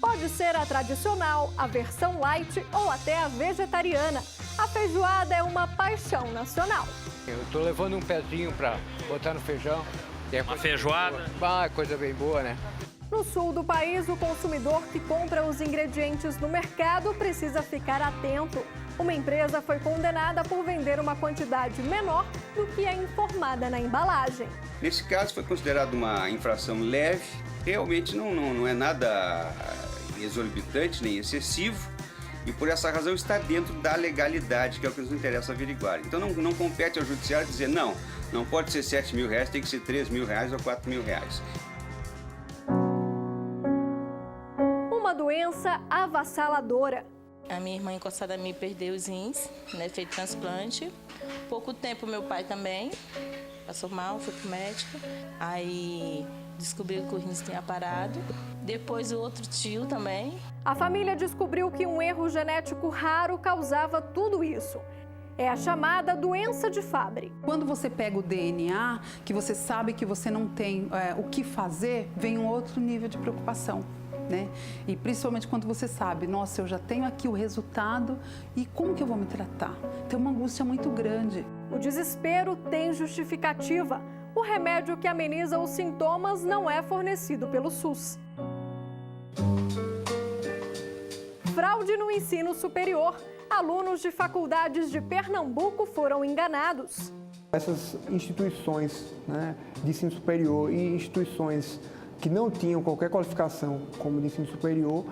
Pode ser a tradicional, a versão light ou até a vegetariana. A feijoada é uma paixão nacional. Eu tô levando um pezinho para botar no feijão. Uma feijoada? Ah, coisa bem boa, né? No sul do país, o consumidor que compra os ingredientes no mercado precisa ficar atento. Uma empresa foi condenada por vender uma quantidade menor do que é informada na embalagem. Nesse caso, foi considerado uma infração leve. Realmente não é nada exorbitante nem excessivo. E por essa razão está dentro da legalidade, que é o que nos interessa averiguar. Então não compete ao judiciário dizer não pode ser R$7.000, tem que ser R$3.000 ou R$4.000. Uma doença avassaladora. A minha irmã encostada a mim perdeu os rins, né, fez transplante. Pouco tempo meu pai também passou mal, foi pro médico. Aí descobriu que o rins tinha parado. Depois o outro tio também. A família descobriu que um erro genético raro causava tudo isso. É a chamada doença de Fabry. Quando você pega o DNA, que você sabe que você não tem o que fazer, vem um outro nível de preocupação. Né? E principalmente quando você sabe, nossa, eu já tenho aqui o resultado e como que eu vou me tratar? Tem uma angústia muito grande. O desespero tem justificativa. O remédio que ameniza os sintomas não é fornecido pelo SUS. Fraude no ensino superior. Alunos de faculdades de Pernambuco foram enganados. Essas instituições, né, de ensino superior e instituições que não tinham qualquer qualificação como de ensino superior,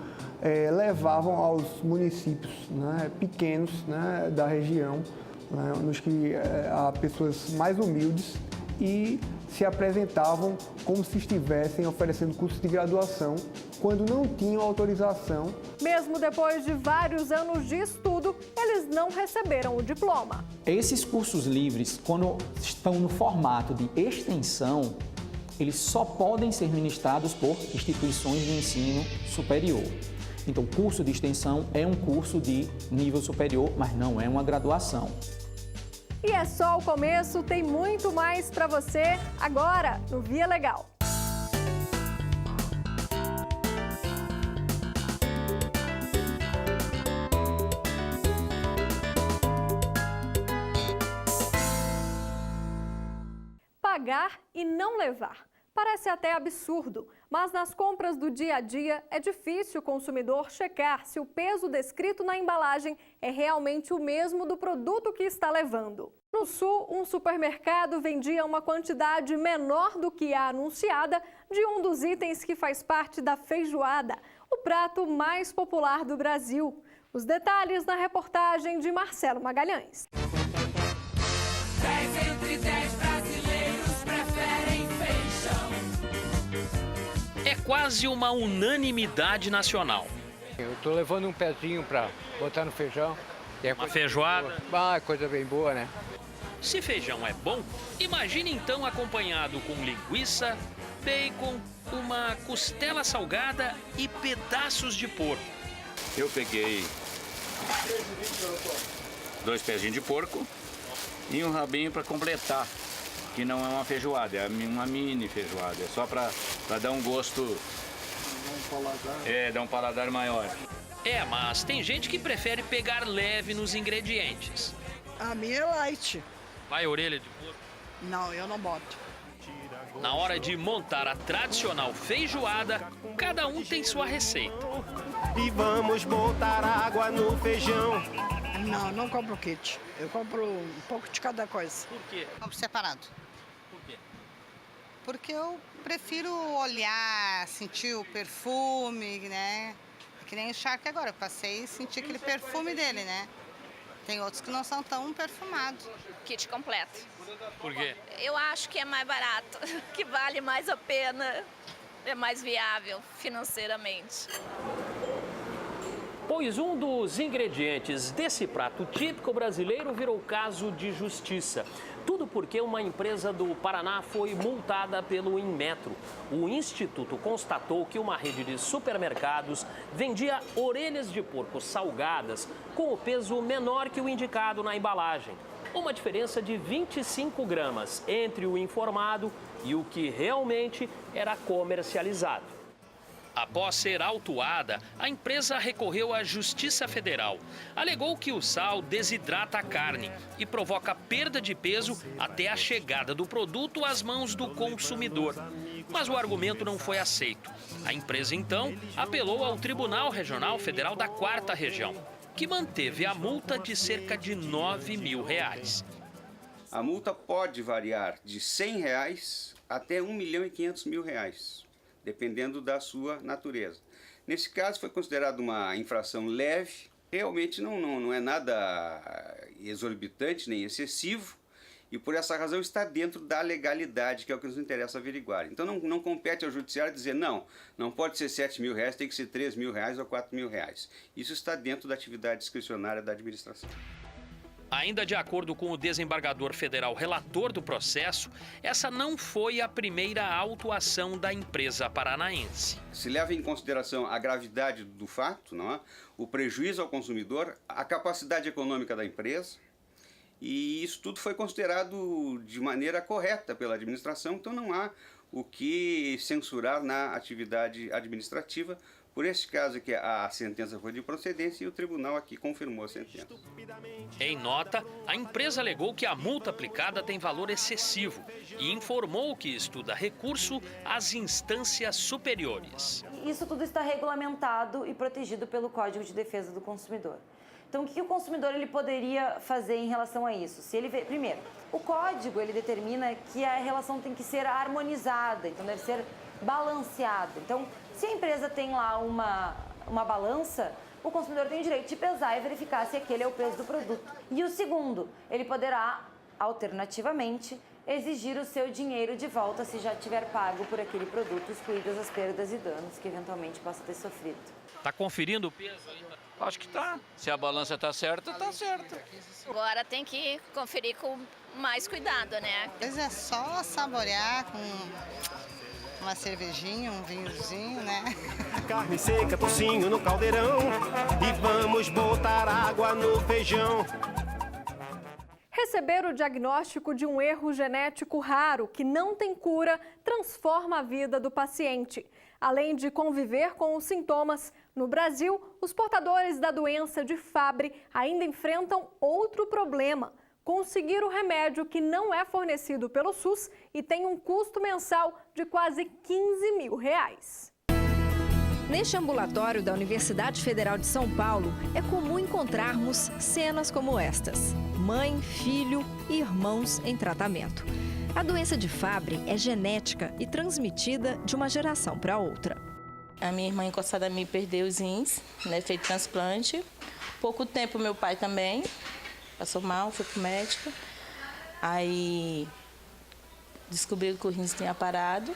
levavam aos municípios, né, pequenos, né, da região, né, nos que há pessoas mais humildes e se apresentavam como se estivessem oferecendo cursos de graduação, quando não tinham autorização. Mesmo depois de vários anos de estudo, eles não receberam o diploma. Esses cursos livres, quando estão no formato de extensão, eles só podem ser ministrados por instituições de ensino superior. Então, curso de extensão é um curso de nível superior, mas não é uma graduação. E é só o começo, tem muito mais para você agora no Via Legal. Pagar e não levar. Parece até absurdo, mas nas compras do dia a dia é difícil o consumidor checar se o peso descrito na embalagem é realmente o mesmo do produto que está levando. No Sul, um supermercado vendia uma quantidade menor do que a anunciada de um dos itens que faz parte da feijoada, o prato mais popular do Brasil. Os detalhes na reportagem de Marcelo Magalhães. 10 entre 10 brasileiros preferem feijão. É quase uma unanimidade nacional. Eu tô levando um pezinho para botar no feijão. Uma feijoada? Ah, coisa bem boa, né? Se feijão é bom, imagine então acompanhado com linguiça, bacon, uma costela salgada e pedaços de porco. Eu peguei 2 pezinhos de porco e um rabinho para completar, que não é uma feijoada, é uma mini feijoada, é só para dar um gosto, dar um paladar maior. Mas tem gente que prefere pegar leve nos ingredientes. A minha é light. Vai orelha de porco? Não, eu não boto. Na hora de montar a tradicional feijoada, cada um tem sua receita. E vamos botar água no feijão. Não compro kit. Eu compro um pouco de cada coisa. Por quê? Compro separado. Por quê? Porque eu prefiro olhar, sentir o perfume, né? Que nem o charque agora, eu passei e senti aquele perfume dele, né? Tem outros que não são tão perfumados. Kit completo. Por quê? Eu acho que é mais barato, que vale mais a pena, é mais viável financeiramente. Pois um dos ingredientes desse prato típico brasileiro virou caso de justiça. Tudo porque uma empresa do Paraná foi multada pelo Inmetro. O instituto constatou que uma rede de supermercados vendia orelhas de porco salgadas com o peso menor que o indicado na embalagem. Uma diferença de 25 gramas entre o informado e o que realmente era comercializado. Após ser autuada, a empresa recorreu à Justiça Federal. Alegou que o sal desidrata a carne e provoca perda de peso até a chegada do produto às mãos do consumidor. Mas o argumento não foi aceito. A empresa, então, apelou ao Tribunal Regional Federal da 4ª Região, que manteve a multa de cerca de R$9 mil. A multa pode variar de R$100 até R$1.500.000. Dependendo da sua natureza. Nesse caso, foi considerado uma infração leve, realmente não é nada exorbitante nem excessivo, e por essa razão está dentro da legalidade, que é o que nos interessa averiguar. Então não compete ao judiciário dizer não pode ser R$7 mil, tem que ser R$3 mil ou R$4 mil. Isso está dentro da atividade discricionária da administração. Ainda de acordo com o desembargador federal relator do processo, essa não foi a primeira autuação da empresa paranaense. Se leva em consideração a gravidade do fato, não é? O prejuízo ao consumidor, a capacidade econômica da empresa, e isso tudo foi considerado de maneira correta pela administração, então não há o que censurar na atividade administrativa. Por esse caso aqui, a sentença foi de procedência e o tribunal aqui confirmou a sentença. Em nota, a empresa alegou que a multa aplicada tem valor excessivo e informou que estuda recurso às instâncias superiores. Isso tudo está regulamentado e protegido pelo Código de Defesa do Consumidor. Então, o que o consumidor ele poderia fazer em relação a isso? Se ele primeiro, o código ele determina que a relação tem que ser harmonizada, então deve ser balanceada. Então, se a empresa tem lá uma balança, o consumidor tem o direito de pesar e verificar se aquele é o peso do produto. E o segundo, ele poderá, alternativamente, exigir o seu dinheiro de volta se já tiver pago por aquele produto, excluídas as perdas e danos que eventualmente possa ter sofrido. Tá conferindo o peso ainda? Acho que tá. Se a balança tá certa, tá certa. Agora tem que conferir com mais cuidado, né? Às vezes é só saborear com uma cervejinha, um vinhozinho, né? Carne seca, tocinho no caldeirão e vamos botar água no feijão. Receber o diagnóstico de um erro genético raro que não tem cura transforma a vida do paciente. Além de conviver com os sintomas, no Brasil, os portadores da doença de Fabry ainda enfrentam outro problema: conseguir o remédio que não é fornecido pelo SUS e tem um custo mensal de quase R$15 mil. Neste ambulatório da Universidade Federal de São Paulo, é comum encontrarmos cenas como estas: mãe, filho e irmãos em tratamento. A doença de Fabry é genética e transmitida de uma geração para outra. A minha irmã encostada a mim perdeu os rins, né, fez transplante. Pouco tempo meu pai também passou mal, foi pro médico. Aí descobriu que o rins tinha parado.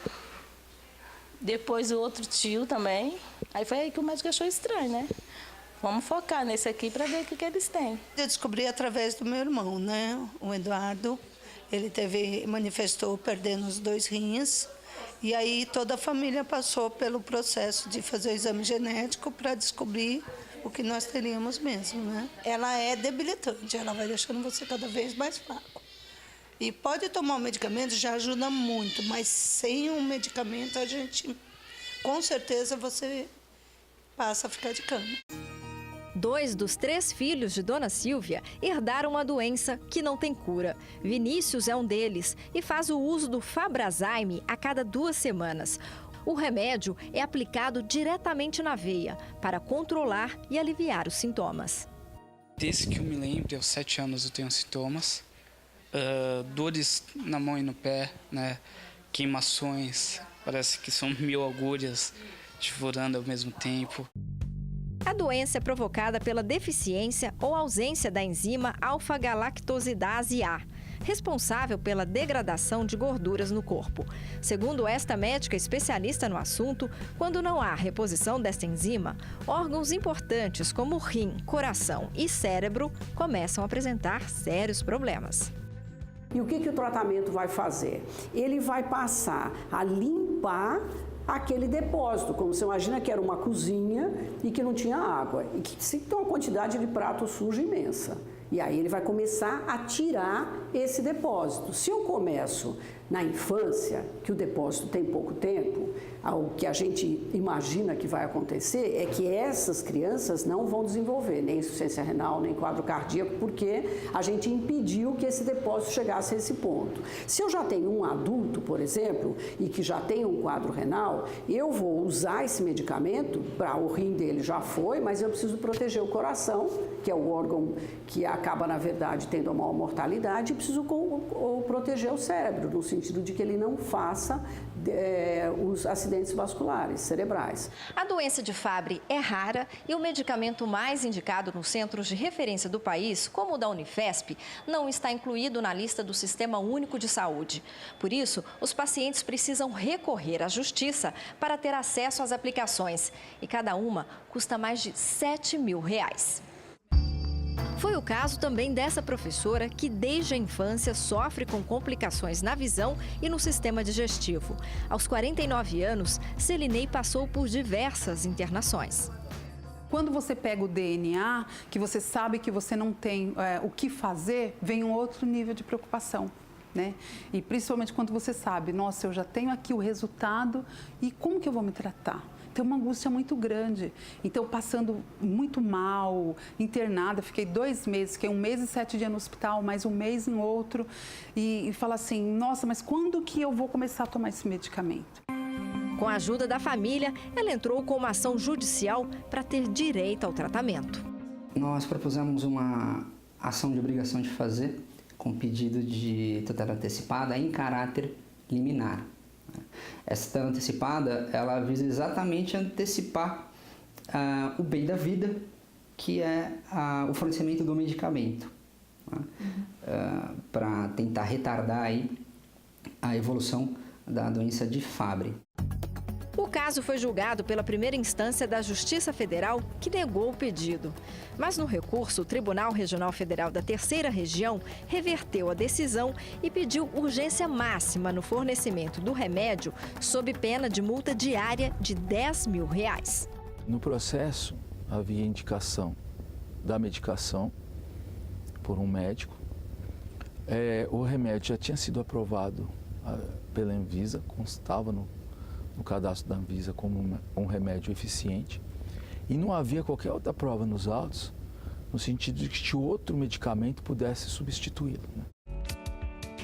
Depois o outro tio também. Aí foi aí que o médico achou estranho, né? Vamos focar nesse aqui para ver o que eles têm. Eu descobri através do meu irmão, né? O Eduardo. Ele manifestou perdendo os 2 rins. E aí toda a família passou pelo processo de fazer o exame genético para descobrir o que nós teríamos mesmo, né? Ela é debilitante, ela vai deixando você cada vez mais fraco. E pode tomar um medicamento, já ajuda muito, mas sem um medicamento com certeza você passa a ficar de cama. 2 dos 3 filhos de Dona Silvia herdaram uma doença que não tem cura. Vinícius é um deles e faz o uso do Fabrazyme a cada 2 semanas. O remédio é aplicado diretamente na veia para controlar e aliviar os sintomas. Desde que eu me lembro, aos 7 anos eu tenho sintomas. Dores na mão e no pé, né? Queimações, parece que são 1000 agulhas furando ao mesmo tempo. A doença é provocada pela deficiência ou ausência da enzima alfa-galactosidase A, responsável pela degradação de gorduras no corpo. Segundo esta médica especialista no assunto, quando não há reposição desta enzima, órgãos importantes como rim, coração e cérebro começam a apresentar sérios problemas. E o que o tratamento vai fazer? Ele vai passar a limpar aquele depósito, como você imagina que era uma cozinha e que não tinha água, e que tem uma quantidade de prato sujo imensa. E aí ele vai começar a tirar esse depósito. Se eu começo na infância, que o depósito tem pouco tempo, o que a gente imagina que vai acontecer é que essas crianças não vão desenvolver nem insuficiência renal, nem quadro cardíaco, porque a gente impediu que esse depósito chegasse a esse ponto. Se eu já tenho um adulto, por exemplo, e que já tem um quadro renal, eu vou usar esse medicamento, para o rim dele já foi, mas eu preciso proteger o coração, que é o órgão que acaba, na verdade, tendo a maior mortalidade, e preciso proteger o cérebro, no sentido de que ele não faça os acidentes vasculares cerebrais. A doença de Fabry é rara e o medicamento mais indicado nos centros de referência do país, como o da Unifesp, não está incluído na lista do Sistema Único de Saúde. Por isso, os pacientes precisam recorrer à Justiça para ter acesso às aplicações. E cada uma custa mais de R$7 mil. Foi o caso também dessa professora que desde a infância sofre com complicações na visão e no sistema digestivo. Aos 49 anos, Celinei passou por diversas internações. Quando você pega o DNA, que você sabe que você não tem o que fazer, vem um outro nível de preocupação, né? E principalmente quando você sabe, nossa, eu já tenho aqui o resultado e como que eu vou me tratar? Tem uma angústia muito grande. Então, passando muito mal, internada, fiquei 2 meses, fiquei 1 mês e 7 dias no hospital, mais 1 mês em outro, e fala assim, nossa, mas quando que eu vou começar a tomar esse medicamento? Com a ajuda da família, ela entrou com uma ação judicial para ter direito ao tratamento. Nós propusemos uma ação de obrigação de fazer, com pedido de tutela antecipada em caráter liminar. Essa tutela antecipada, ela visa exatamente antecipar o bem da vida, que é o fornecimento do medicamento, para tentar retardar aí a evolução da doença de Fabry. O caso foi julgado pela primeira instância da Justiça Federal, que negou o pedido. Mas no recurso, o Tribunal Regional Federal da Terceira Região reverteu a decisão e pediu urgência máxima no fornecimento do remédio, sob pena de multa diária de R$10 mil. No processo, havia indicação da medicação por um médico. O remédio já tinha sido aprovado pela Anvisa, constava no cadastro da Anvisa como um remédio eficiente, e não havia qualquer outra prova nos autos no sentido de que outro medicamento pudesse substituí-lo, né?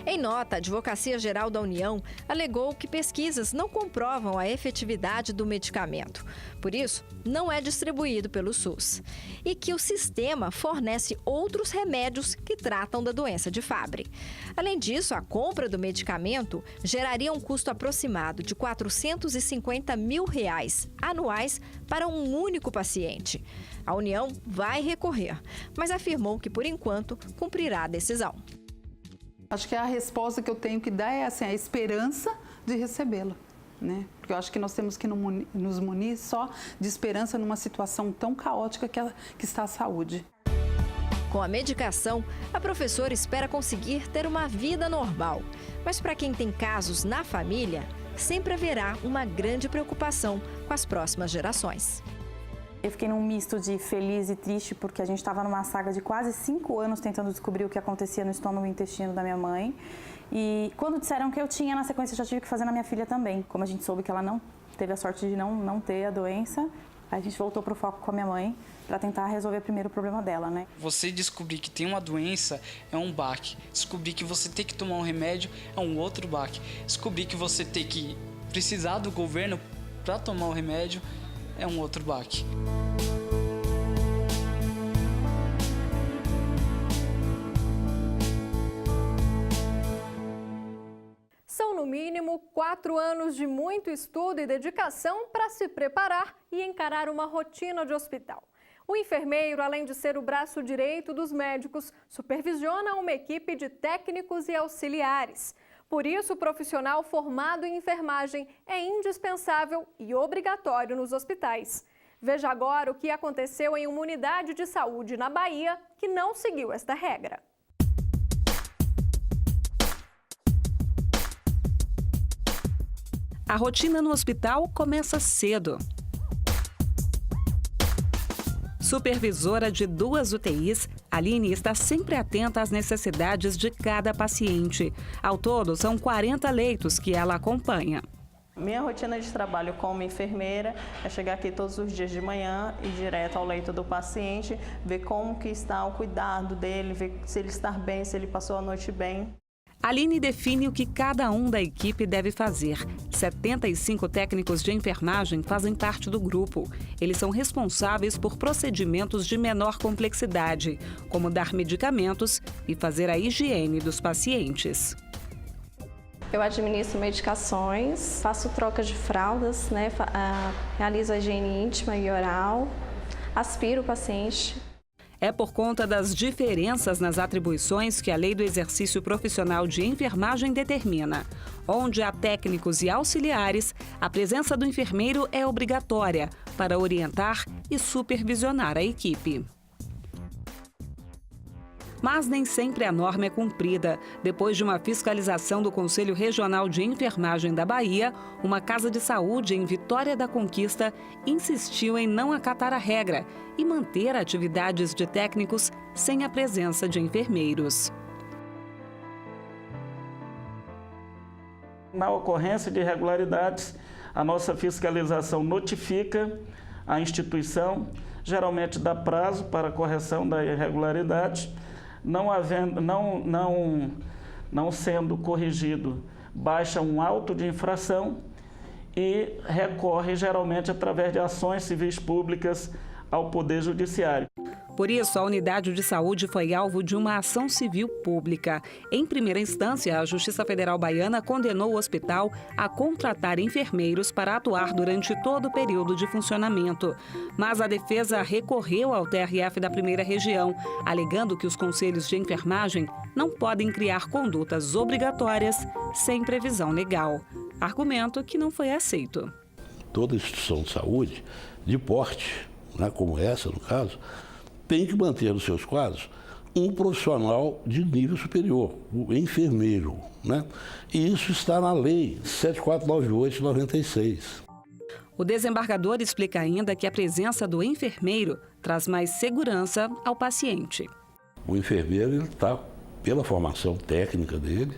Em nota, a Advocacia Geral da União alegou que pesquisas não comprovam a efetividade do medicamento. Por isso, não é distribuído pelo SUS. E que o sistema fornece outros remédios que tratam da doença de Fabry. Além disso, a compra do medicamento geraria um custo aproximado de R$450 mil anuais para um único paciente. A União vai recorrer, mas afirmou que, por enquanto, cumprirá a decisão. Acho que a resposta que eu tenho que dar é assim, a esperança de recebê-la, né? Porque eu acho que nós temos que nos munir só de esperança numa situação tão caótica que está a saúde. Com a medicação, a professora espera conseguir ter uma vida normal. Mas para quem tem casos na família, sempre haverá uma grande preocupação com as próximas gerações. Eu fiquei num misto de feliz e triste, porque a gente estava numa saga de quase 5 anos tentando descobrir o que acontecia no estômago e intestino da minha mãe. E quando disseram que eu tinha, na sequência já tive que fazer na minha filha também. Como a gente soube que ela não teve a sorte de não ter a doença, a gente voltou para o foco com a minha mãe para tentar resolver primeiro o problema dela, né? Você descobrir que tem uma doença é um baque. Descobrir que você tem que tomar um remédio é um outro baque. Descobrir que você tem que precisar do governo para tomar o remédio é um outro baque. São, no mínimo, 4 anos de muito estudo e dedicação para se preparar e encarar uma rotina de hospital. O enfermeiro, além de ser o braço direito dos médicos, supervisiona uma equipe de técnicos e auxiliares. Por isso, o profissional formado em enfermagem é indispensável e obrigatório nos hospitais. Veja agora o que aconteceu em uma unidade de saúde na Bahia que não seguiu esta regra. A rotina no hospital começa cedo. Supervisora de 2 UTIs, Aline está sempre atenta às necessidades de cada paciente. Ao todo, são 40 leitos que ela acompanha. Minha rotina de trabalho como enfermeira é chegar aqui todos os dias de manhã, ir direto ao leito do paciente, ver como que está o cuidado dele, ver se ele está bem, se ele passou a noite bem. Aline define o que cada um da equipe deve fazer. 75 técnicos de enfermagem fazem parte do grupo. Eles são responsáveis por procedimentos de menor complexidade, como dar medicamentos e fazer a higiene dos pacientes. Eu administro medicações, faço troca de fraldas, realizo a higiene íntima e oral, aspiro o paciente. É por conta das diferenças nas atribuições que a Lei do Exercício Profissional de Enfermagem determina. Onde há técnicos e auxiliares, a presença do enfermeiro é obrigatória para orientar e supervisionar a equipe. Mas nem sempre a norma é cumprida. Depois de uma fiscalização do Conselho Regional de Enfermagem da Bahia, uma casa de saúde em Vitória da Conquista insistiu em não acatar a regra e manter atividades de técnicos sem a presença de enfermeiros. Na ocorrência de irregularidades, a nossa fiscalização notifica a instituição, geralmente dá prazo para a correção da irregularidade. Não sendo corrigido, baixa um auto de infração e recorre geralmente através de ações civis públicas ao Poder Judiciário. Por isso, a unidade de saúde foi alvo de uma ação civil pública. Em primeira instância, a Justiça Federal Baiana condenou o hospital a contratar enfermeiros para atuar durante todo o período de funcionamento. Mas a defesa recorreu ao TRF da Primeira Região, alegando que os conselhos de enfermagem não podem criar condutas obrigatórias sem previsão legal. Argumento que não foi aceito. Toda instituição de saúde, de porte, como essa no caso, tem que manter nos seus quadros um profissional de nível superior, o enfermeiro, E isso está na Lei 7498/96. O desembargador explica ainda que a presença do enfermeiro traz mais segurança ao paciente. O enfermeiro está, pela formação técnica dele,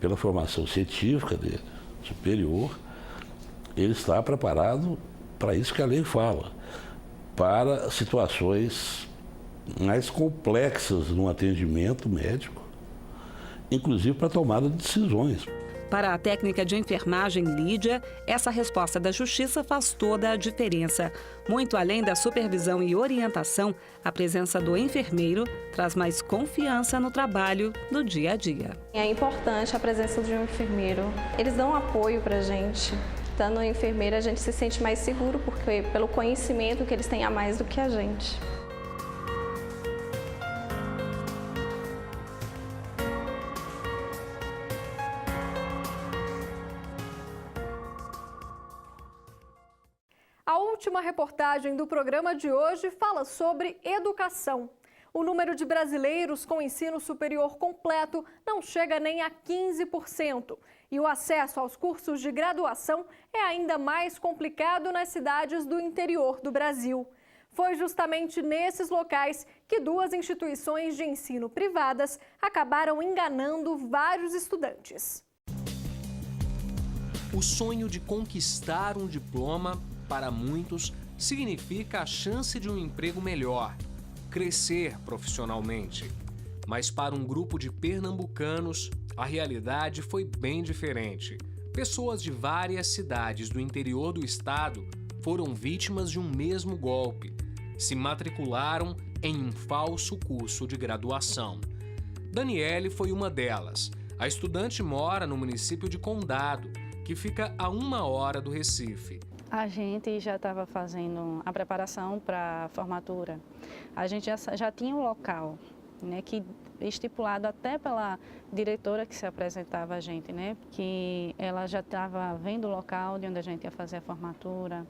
pela formação científica dele, superior, ele está preparado para isso que a lei fala, para situações mais complexas no atendimento médico, inclusive para tomada de decisões. Para a técnica de enfermagem Lídia, essa resposta da Justiça faz toda a diferença. Muito além da supervisão e orientação, a presença do enfermeiro traz mais confiança no trabalho do dia a dia. É importante a presença de um enfermeiro. Eles dão apoio para a gente. Estando enfermeira, a gente se sente mais seguro, porque pelo conhecimento que eles têm a mais do que a gente. A última reportagem do programa de hoje fala sobre educação. O número de brasileiros com ensino superior completo não chega nem a 15%. E o acesso aos cursos de graduação é ainda mais complicado nas cidades do interior do Brasil. Foi justamente nesses locais que 2 instituições de ensino privadas acabaram enganando vários estudantes. O sonho de conquistar um diploma, para muitos, significa a chance de um emprego melhor, crescer profissionalmente. Mas para um grupo de pernambucanos, a realidade foi bem diferente. Pessoas de várias cidades do interior do estado foram vítimas de um mesmo golpe. Se matricularam em um falso curso de graduação. Daniele foi uma delas. A estudante mora no município de Condado, que fica a 1 hora do Recife. A gente já estava fazendo a preparação para a formatura. A gente já tinha um local, que estipulado até pela diretora que se apresentava a gente, que ela já estava vendo o local de onde a gente ia fazer a formatura.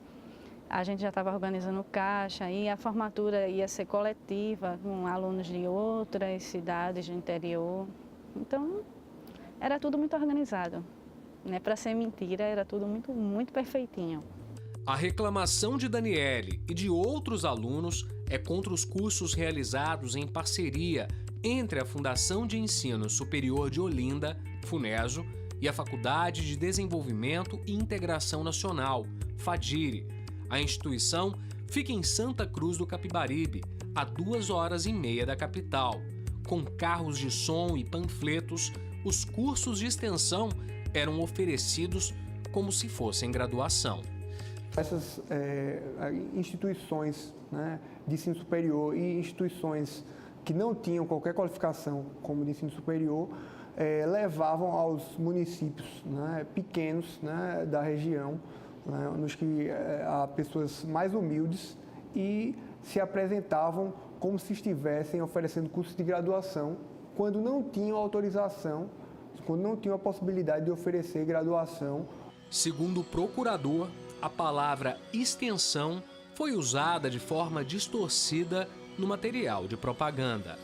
A gente já estava organizando caixa e a formatura ia ser coletiva com alunos de outras cidades do interior. Então, era tudo muito organizado. Para ser mentira, era tudo muito perfeitinho. A reclamação de Daniele e de outros alunos é contra os cursos realizados em parceria entre a Fundação de Ensino Superior de Olinda, FUNESO, e a Faculdade de Desenvolvimento e Integração Nacional, FADIRE. A instituição fica em Santa Cruz do Capibaribe, a 2h30 da capital. Com carros de som e panfletos, os cursos de extensão eram oferecidos como se fossem graduação. Essas instituições, né, de ensino superior e instituições que não tinham qualquer qualificação como de ensino superior, levavam aos municípios, né, pequenos, né, da região, né, nos que há pessoas mais humildes, e se apresentavam como se estivessem oferecendo cursos de graduação, quando não tinham autorização, quando não tinham a possibilidade de oferecer graduação. Segundo o procurador, a palavra extensão foi usada de forma distorcida no material de propaganda.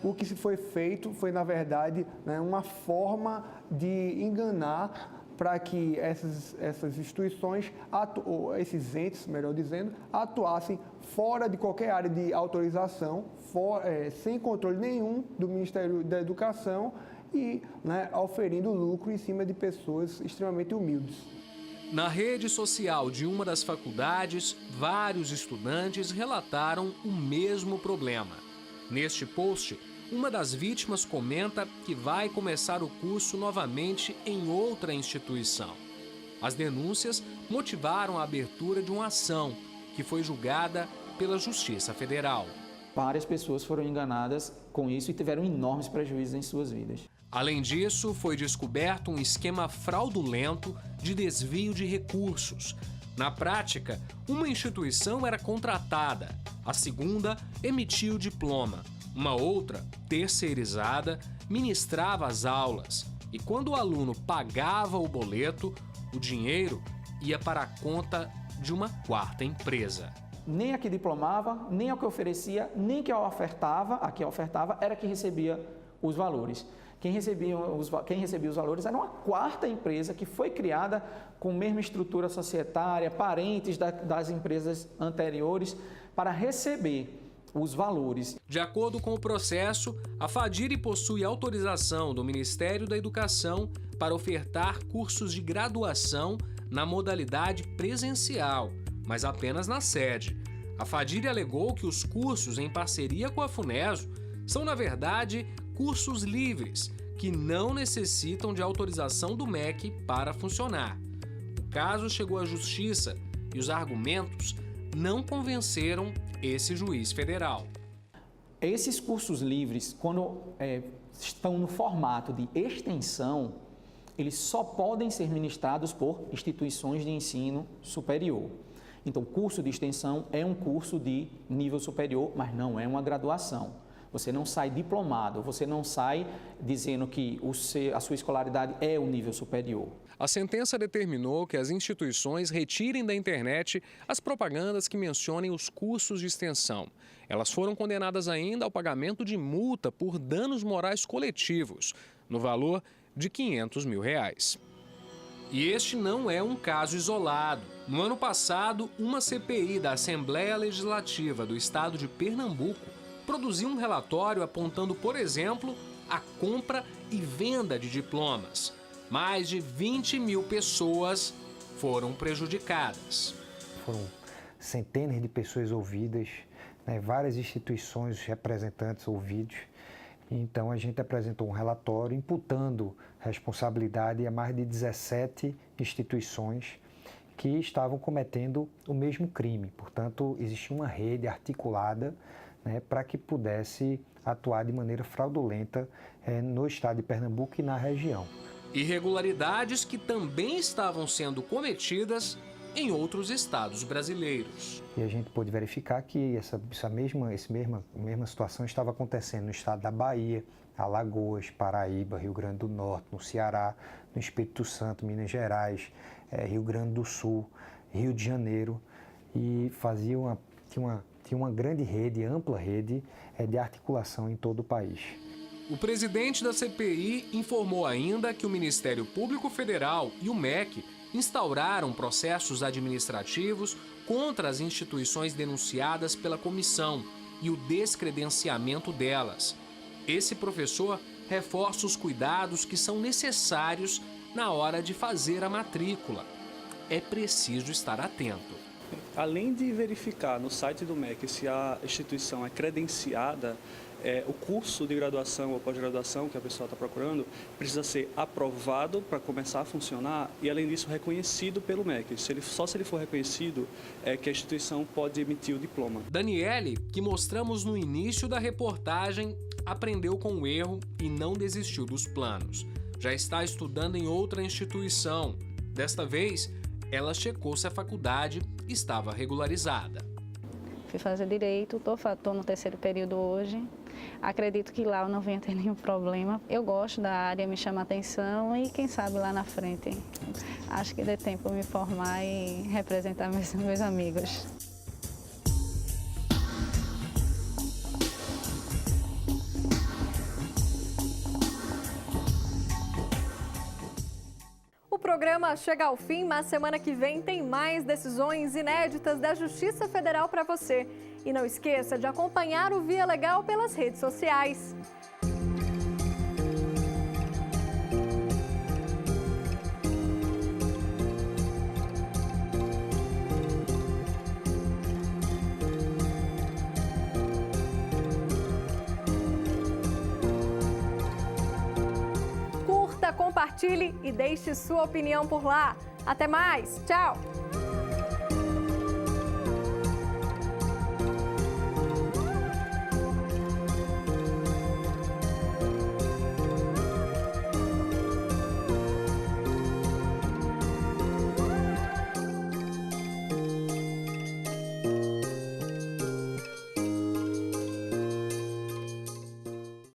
O que se foi feito foi, na verdade, né, uma forma de enganar para que essas instituições, ou esses entes, melhor dizendo, atuassem fora de qualquer área de autorização, sem controle nenhum do Ministério da Educação e, né, oferindo lucro em cima de pessoas extremamente humildes. Na rede social de uma das faculdades, vários estudantes relataram o mesmo problema. Neste post, uma das vítimas comenta que vai começar o curso novamente em outra instituição. As denúncias motivaram a abertura de uma ação, que foi julgada pela Justiça Federal. Várias pessoas foram enganadas com isso e tiveram enormes prejuízos em suas vidas. Além disso, foi descoberto um esquema fraudulento de desvio de recursos. Na prática, uma instituição era contratada, a segunda emitia o diploma, uma outra, terceirizada, ministrava as aulas, e quando o aluno pagava o boleto, o dinheiro ia para a conta de uma quarta empresa. Nem a que diplomava, nem a que oferecia, nem a que ofertava era que recebia os valores. Quem recebia os valores era uma quarta empresa que foi criada com a mesma estrutura societária, parentes das empresas anteriores, para receber os valores. De acordo com o processo, a FADIRE possui autorização do Ministério da Educação para ofertar cursos de graduação na modalidade presencial, mas apenas na sede. A FADIRE alegou que os cursos em parceria com a FUNESO são, na verdade, cursos livres, que não necessitam de autorização do MEC para funcionar. O caso chegou à Justiça e os argumentos não convenceram esse juiz federal. Esses cursos livres, quando estão no formato de extensão, eles só podem ser ministrados por instituições de ensino superior. Então, curso de extensão é um curso de nível superior, mas não é uma graduação. Você não sai diplomado, você não sai dizendo que a sua escolaridade é o nível superior. A sentença determinou que as instituições retirem da internet as propagandas que mencionem os cursos de extensão. Elas foram condenadas ainda ao pagamento de multa por danos morais coletivos, no valor de R$500 mil. E este não é um caso isolado. No ano passado, uma CPI da Assembleia Legislativa do Estado de Pernambuco produziu um relatório apontando, por exemplo, a compra e venda de diplomas. Mais de 20 mil pessoas foram prejudicadas. Foram centenas de pessoas ouvidas, né, várias instituições, representantes ouvidos. Então, a gente apresentou um relatório imputando responsabilidade a mais de 17 instituições que estavam cometendo o mesmo crime. Portanto, existia uma rede articulada, né, para que pudesse atuar de maneira fraudulenta no estado de Pernambuco e na região. Irregularidades que também estavam sendo cometidas em outros estados brasileiros. E a gente pôde verificar que essa mesma situação estava acontecendo no estado da Bahia, Alagoas, Paraíba, Rio Grande do Norte, no Ceará, no Espírito Santo, Minas Gerais, Rio Grande do Sul, Rio de Janeiro, e tinha uma grande rede, ampla rede de articulação em todo o país. O presidente da CPI informou ainda que o Ministério Público Federal e o MEC instauraram processos administrativos contra as instituições denunciadas pela comissão e o descredenciamento delas. Esse professor reforça os cuidados que são necessários na hora de fazer a matrícula. É preciso estar atento. Além de verificar no site do MEC se a instituição é credenciada, o curso de graduação ou pós-graduação que a pessoa está procurando precisa ser aprovado para começar a funcionar e, além disso, reconhecido pelo MEC. Só se ele for reconhecido é que a instituição pode emitir o diploma. Daniele, que mostramos no início da reportagem, aprendeu com o erro e não desistiu dos planos. Já está estudando em outra instituição. Desta vez, ela checou se a faculdade estava regularizada. Fui fazer Direito, estou no 3º período hoje. Acredito que lá eu não venha ter nenhum problema. Eu gosto da área, me chama a atenção e quem sabe lá na frente. Acho que dê tempo de me formar e representar meus amigos. O programa chega ao fim, mas semana que vem tem mais decisões inéditas da Justiça Federal para você. E não esqueça de acompanhar o Via Legal pelas redes sociais. Curta, compartilhe e deixe sua opinião por lá. Até mais, tchau!